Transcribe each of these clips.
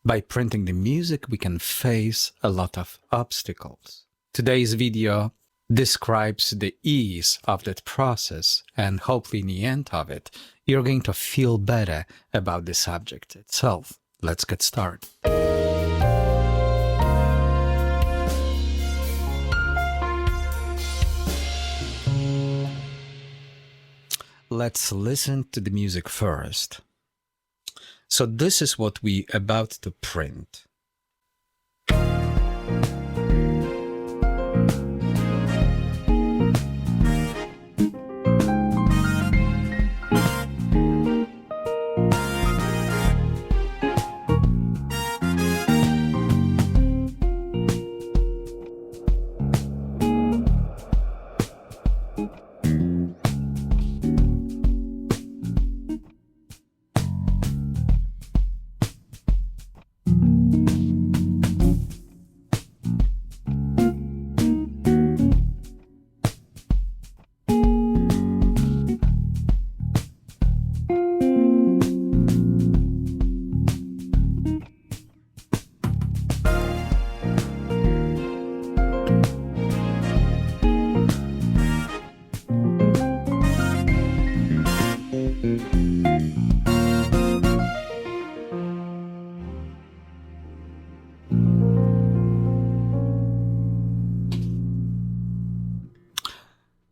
By printing the music, we can face a lot of obstacles. Today's video describes the ease of that process, and hopefully in the end of it, you're going to feel better about the subject itself. Let's get started. Let's listen to the music first. So this is what we're about to print.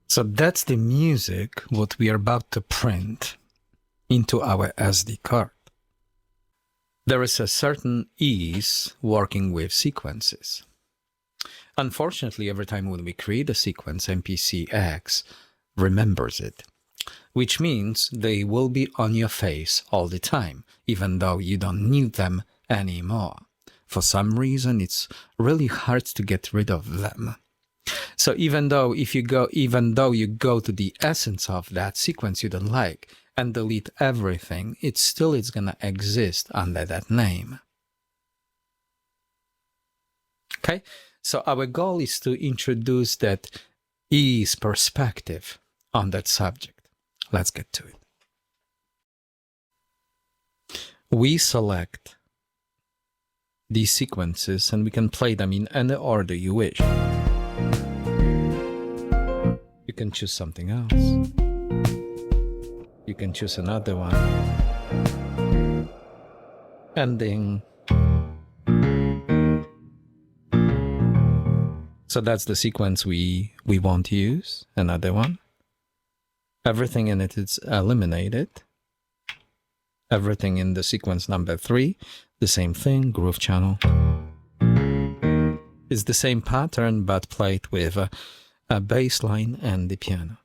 So that's the music what we are about to print into our SD card. There is a certain ease working with sequences. Unfortunately, every time when we create a sequence, MPCX remembers it, which means they will be on your face all the time, even though you don't need them anymore. For some reason, it's really hard to get rid of them. So even though you go to the essence of that sequence you don't like and delete everything, it still is gonna exist under that name. Okay, so our goal is to introduce that ease perspective on that subject. Let's get to it. We select these sequences and we can play them in any order you wish. You can choose something else. You can choose another one. Ending. So that's the sequence we won't use. Another one. Everything in it is eliminated. Everything in the sequence number 3, the same thing, groove channel. It's the same pattern, but played with a bass line and the piano.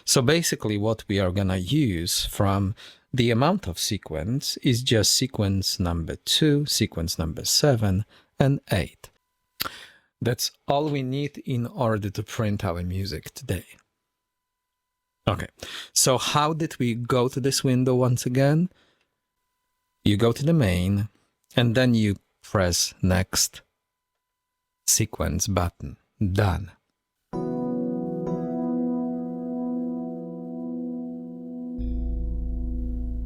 So basically what we are gonna use from the amount of sequence is just sequence number 2, sequence number 7, and 8. That's all we need in order to print our music today. Okay, so how did we go to this window once again? You go to the main, and then you press Next Sequence button. Done.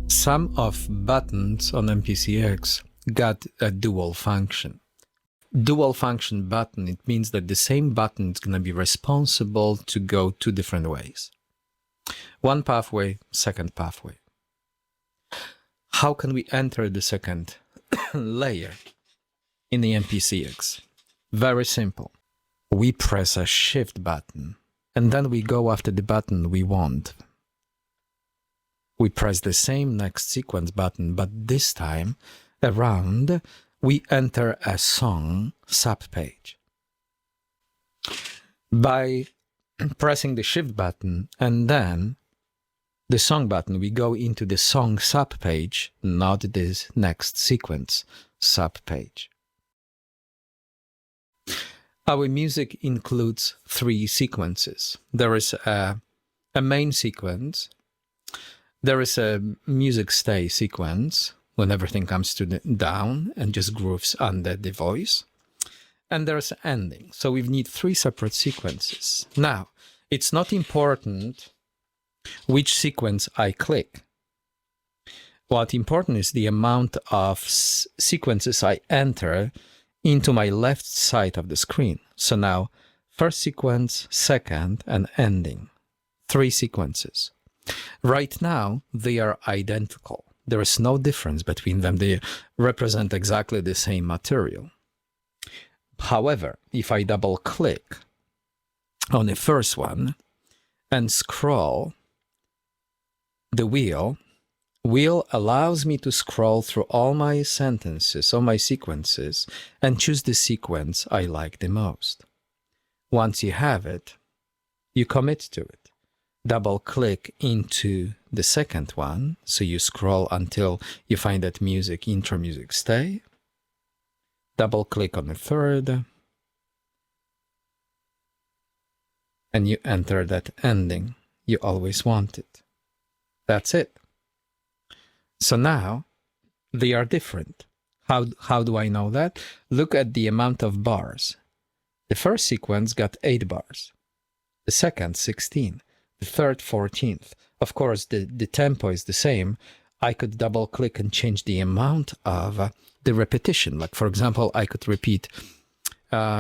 Some of buttons on MPCX got a dual function. Dual function button, it means that the same button is going to be responsible to go 2 different ways. One pathway, second pathway. How can we enter the second layer in the MPCX? Very simple. We press a Shift button, and then we go after the button we want. We press the same Next Sequence button, but this time around, we enter a song subpage. By pressing the Shift button and then the song button, we go into the song subpage, not this Next Sequence subpage. Our music includes 3 sequences. There is a main sequence. There is a music stay sequence when everything comes to the down and just grooves under the voice. And there's an ending. So we need 3 separate sequences. Now, it's not important which sequence I click. What's important is the amount of sequences I enter into my left side of the screen. So now, first sequence, second, and ending. 3 sequences. Right now, they are identical. There is no difference between them. They represent exactly the same material. However, if I double click on the first one and scroll, the wheel allows me to scroll through all my sentences, all my sequences, and choose the sequence I like the most. Once you have it, you commit to it. Double click into the second one, so you scroll until you find that music, intro music, stay. Double click on the third, and you enter that ending you always wanted. That's it. So now they are different. How do I know that? Look at the amount of bars. The first sequence got 8 bars. The second, 16. The third, 14th. Of course, the tempo is the same. I could double click and change the amount of the repetition. Like, for example, I could repeat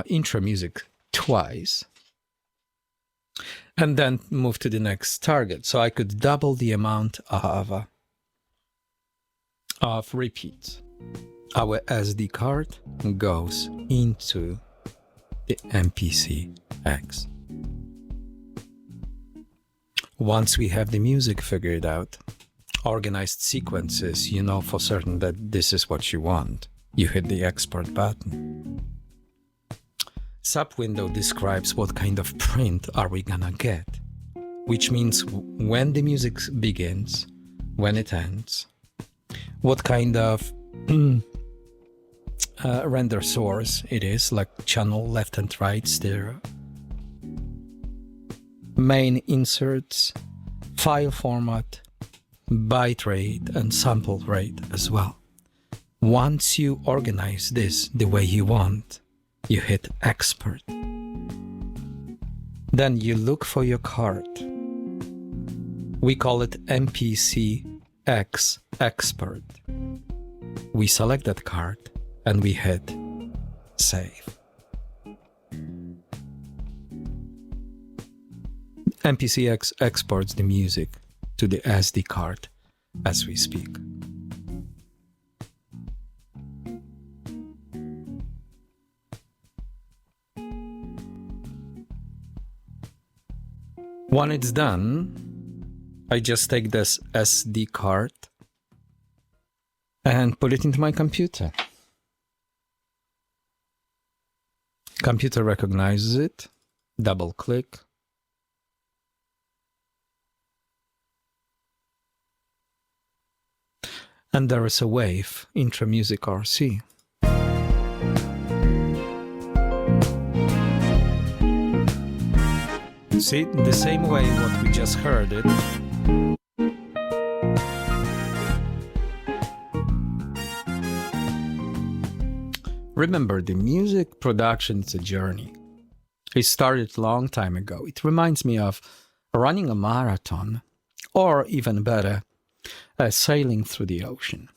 intro music twice and then move to the next target. So I could double the amount of repeats. Our SD card goes into the MPCX. Once we have the music figured out, organized sequences, you know for certain that this is what you want. You hit the export button. Sub-window describes what kind of print are we gonna get, which means when the music begins, when it ends, what kind of render source it is, like channel, left and right, stereo, main inserts, file format, byte rate, and sample rate as well. Once you organize this the way you want, you hit export. Then you look for your card. We call it MPCX export. We select that card and we hit save. MPCX exports the music to the SD card as we speak. When it's done, I just take this SD card and put it into my computer. Computer recognizes it, double click, and there is a wave, intro music RC. See, the same way what we just heard it. Remember, the music production is a journey. It started a long time ago. It reminds me of running a marathon, or even better, sailing through the ocean.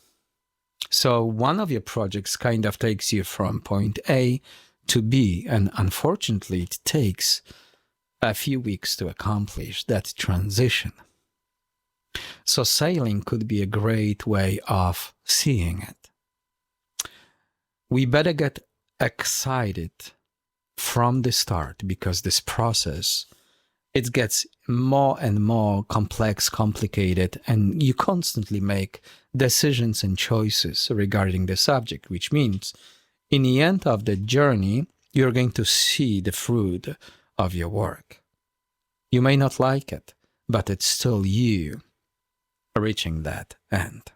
So one of your projects kind of takes you from point A to B, and unfortunately it takes a few weeks to accomplish that transition. So sailing could be a great way of seeing it. We better get excited from the start, because this process, it gets more and more complex, complicated, and you constantly make decisions and choices regarding the subject, which means in the end of the journey, you're going to see the fruit of your work. You may not like it, but it's still you reaching that end.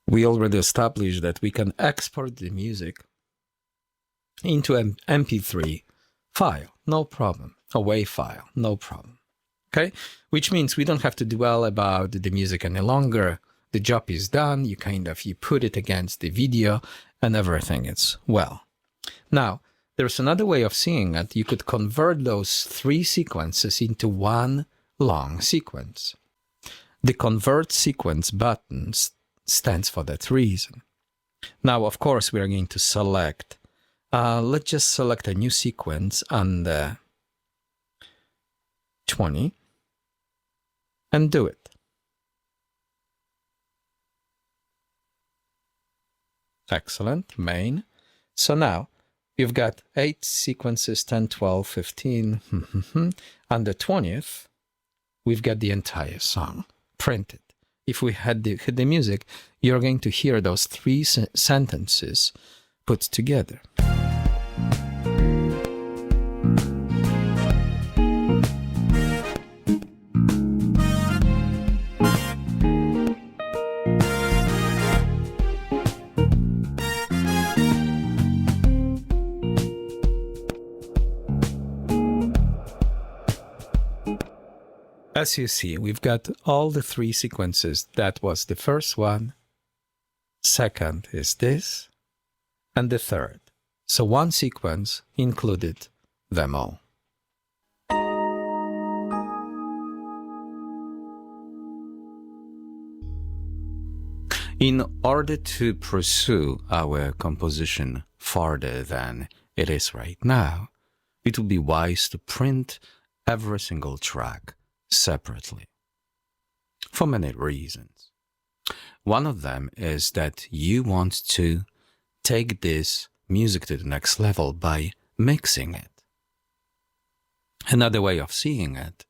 We already established that we can export the music into an MP3 file, no problem. A WAV file, no problem. Okay? Which means we don't have to dwell about the music any longer. The job is done. You put it against the video and everything is well. Now, There's another way of seeing it. You could convert those 3 sequences into one long sequence. The convert sequence button stands for that reason. Now, of course, we are going to select, let's just select a new sequence on 20 and do it. Excellent, main. So now you've got 8 sequences, 10, 12, 15. On the 20th, we've got the entire song printed. If we had hit the music, you're going to hear those 3 sentences put together. As you see, we've got all the 3 sequences. That was the first one, second is this, and the third. So one sequence included them all. In order to pursue our composition farther than it is right now, it would be wise to print every single track separately, for many reasons. One of them is that you want to take this music to the next level by mixing it. Another way of seeing it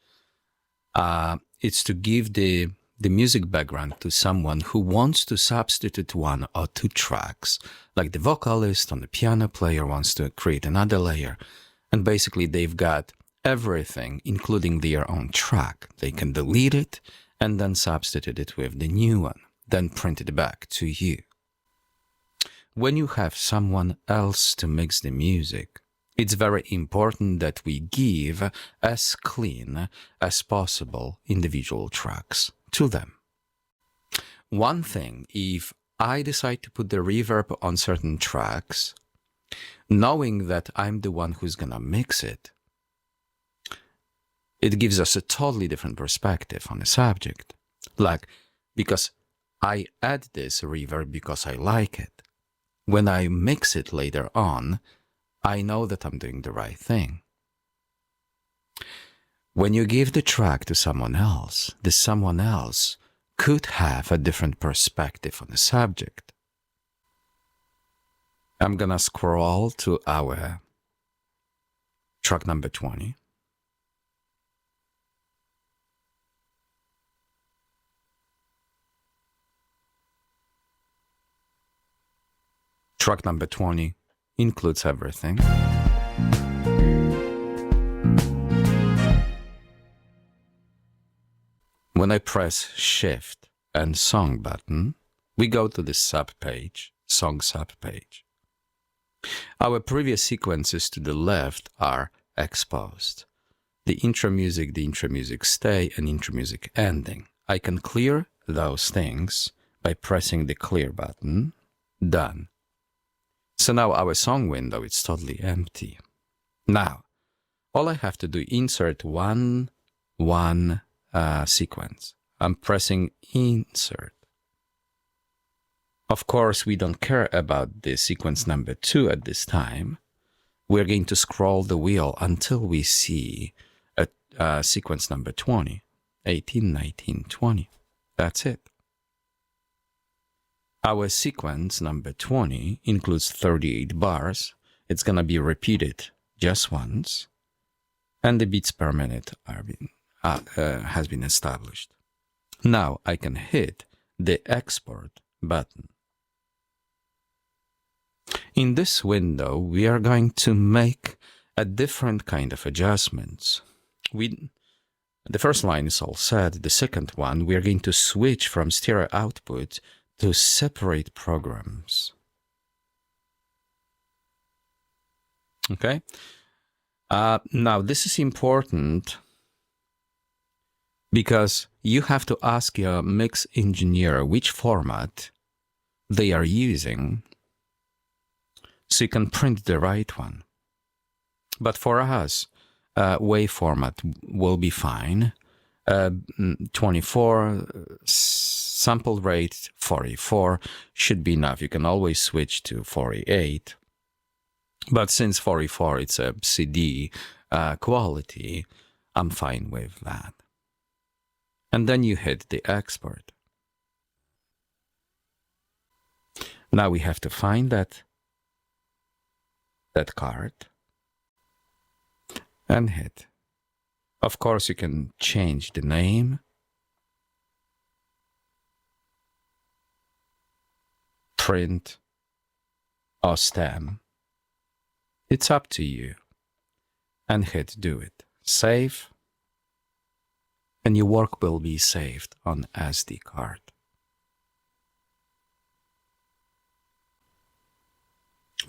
is to give the music background to someone who wants to substitute 1 or 2 tracks, like the vocalist or the piano player wants to create another layer, and basically they've got everything, including their own track. They can delete it and then substitute it with the new one, then print it back to you. When you have someone else to mix the music, it's very important that we give as clean as possible individual tracks to them. One thing, if I decide to put the reverb on certain tracks, knowing that I'm the one who's gonna mix it, it gives us a totally different perspective on the subject. Like, because I add this reverb because I like it. When I mix it later on, I know that I'm doing the right thing. When you give the track to someone else, this someone else could have a different perspective on the subject. I'm gonna scroll to our track number 20. Track number 20 includes everything. When I press Shift and Song button, we go to the subpage, Song subpage. Our previous sequences to the left are exposed. The intro music stay, and intro music ending. I can clear those things by pressing the Clear button. Done. So now our song window is totally empty. Now, all I have to do is insert one sequence. I'm pressing Insert. Of course, we don't care about the sequence number 2 at this time. We're going to scroll the wheel until we see a sequence number 20, 18, 19, 20. That's it. Our sequence number 20 includes 38 bars. It's going to be repeated just once, and the beats per minute has been established. Now I can hit the Export button. In this window, we are going to make a different kind of adjustments. The first line is all set. The second one, we are going to switch from stereo output to separate programs. Okay. Now this is important because you have to ask your mix engineer which format they are using so you can print the right one. But for us, wave format will be fine. 24, sample rate 44 should be enough. You can always switch to 48. But since 44 it's a CD quality, I'm fine with that. And then you hit the export. Now we have to find that card and hit. Of course, you can change the name, print, or stem. It's up to you. And hit do it. Save. And your work will be saved on SD card.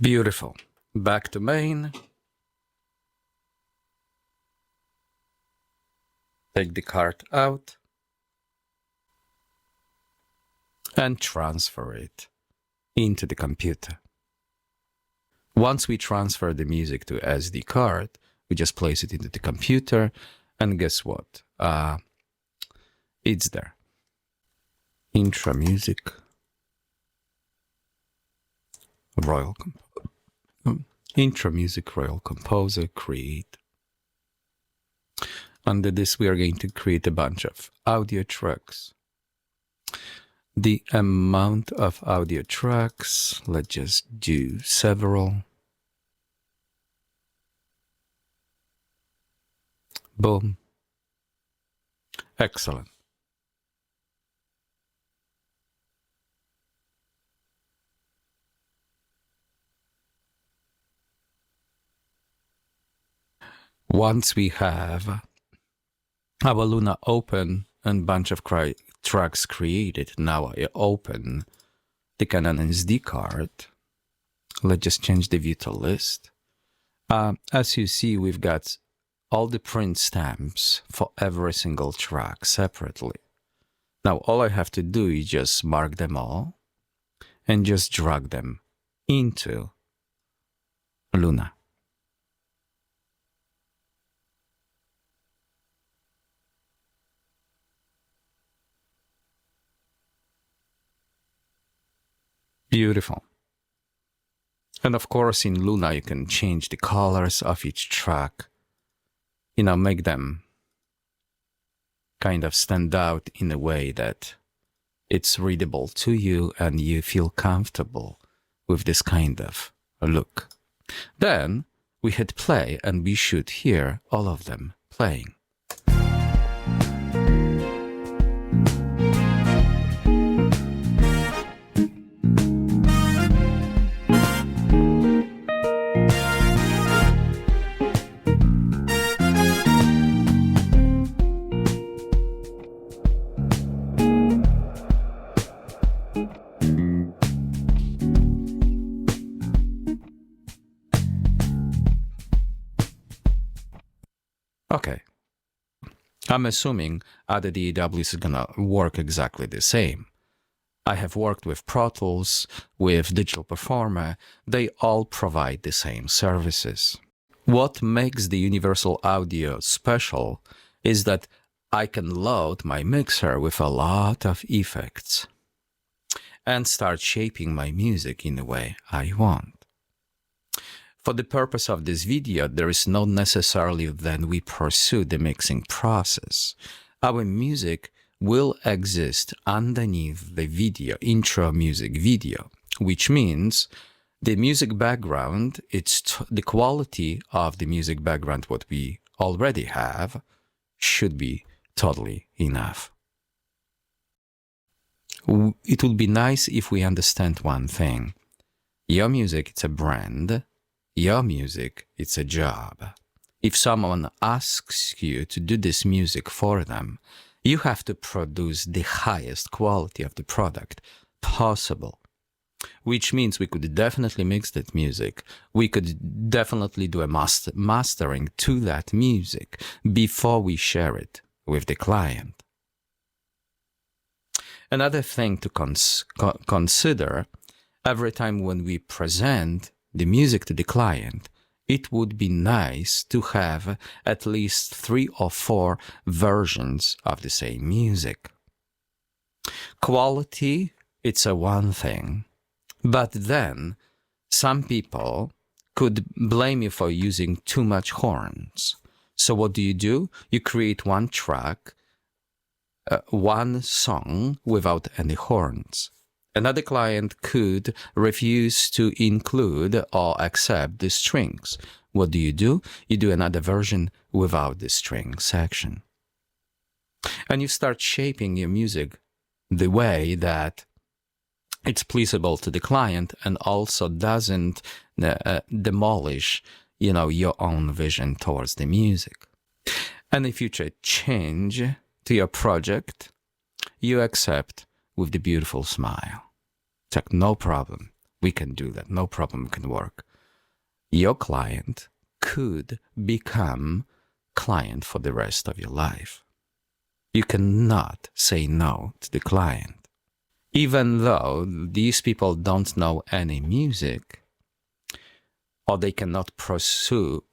Beautiful. Back to main. Take the card out and transfer it into the computer. Once we transfer the music to SD card, we just place it into the computer, and guess what? It's there. Intro music, Intro music, Royal Composer, create. Under this, we are going to create a bunch of audio tracks. The amount of audio tracks, let's just do several. Boom. Excellent. Once we have our Luna open and bunch of tracks created, now I open the Canon SD card. Let's just change the view to list. As you see, we've got all the print stamps for every single track separately. Now all I have to do is just mark them all and just drag them into Luna. Beautiful. And of course, in Luna, you can change the colors of each track, make them kind of stand out in a way that it's readable to you and you feel comfortable with this kind of look. Then we hit play and we should hear all of them playing. Okay, I'm assuming other DAWs is gonna work exactly the same. I have worked with Pro Tools, with Digital Performer, they all provide the same services. What makes the Universal Audio special is that I can load my mixer with a lot of effects and start shaping my music in the way I want. For the purpose of this video, there is not necessarily then we pursue the mixing process. Our music will exist underneath the video, intro music video, which means the music background, the quality of the music background, what we already have, should be totally enough. It would be nice if we understand one thing. Your music, it's a brand. Your music, it's a job. If someone asks you to do this music for them, you have to produce the highest quality of the product possible. Which means we could definitely mix that music. We could definitely do a mastering to that music before we share it with the client. Another thing to consider, every time when we present the music to the client, it would be nice to have at least 3 or 4 versions of the same music. Quality, it's a one thing, but then some people could blame you for using too much horns. So what do? You create one track, one song without any horns. Another client could refuse to include or accept the strings. What do? You do another version without the string section. And you start shaping your music the way that it's pleasable to the client and also doesn't demolish, your own vision towards the music. Any future change to your project, you accept with the beautiful smile. It's like, no problem, we can do that, no problem, can work. Your client could become client for the rest of your life. You cannot say no to the client. Even though these people don't know any music, or they cannot pursue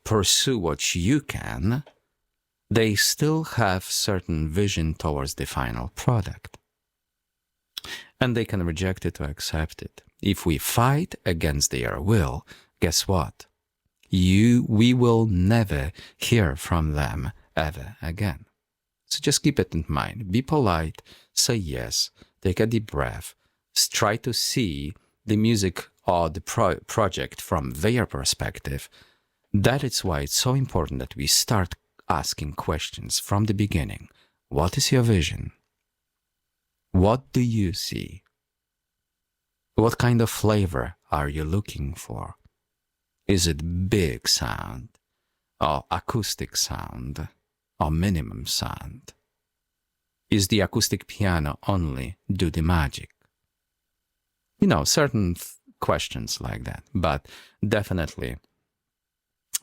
what you can, they still have certain vision towards the final product. And they can reject it or accept it. If we fight against their will, guess what? We will never hear from them ever again. So just keep it in mind. Be polite, say yes, take a deep breath, try to see the music or the project from their perspective. That is why it's so important that we start asking questions from the beginning. What is your vision? What do you see? What kind of flavor are you looking for? Is it big sound, or acoustic sound, or minimum sound? Is the acoustic piano only do the magic? Certain questions like that. But definitely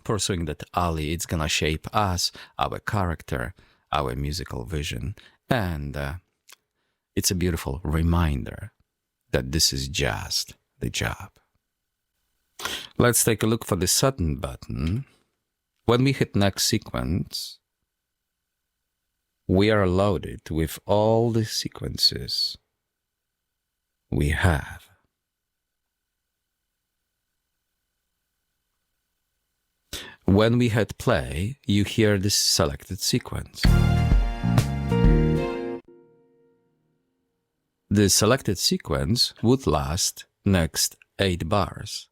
pursuing that alley, it's gonna shape us, our character, our musical vision, and it's a beautiful reminder that this is just the job. Let's take a look for the sudden button. When we hit next sequence, we are loaded with all the sequences we have. When we hit play, you hear this selected sequence. The selected sequence would last next 8 bars,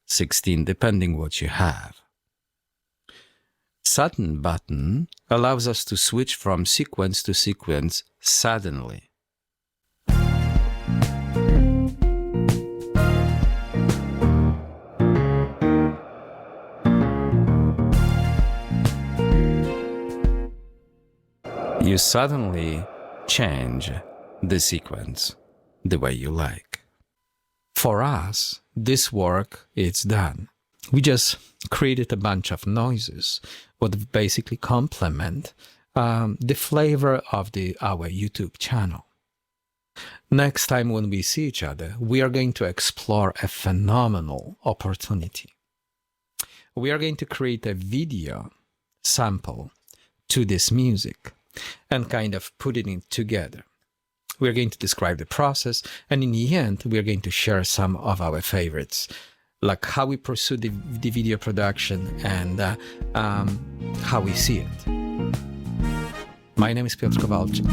16 depending what you have. Sudden button allows us to switch from sequence to sequence suddenly. You suddenly change the sequence the way you like. For us, this work is done. We just created a bunch of noises that basically complement the flavor of our YouTube channel. Next time when we see each other, we are going to explore a phenomenal opportunity. We are going to create a video sample to this music and kind of put it together. We're going to describe the process, and in the end, we're going to share some of our favorites, like how we pursue the video production and how we see it. My name is Piotr Kowalczyk.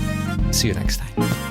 See you next time.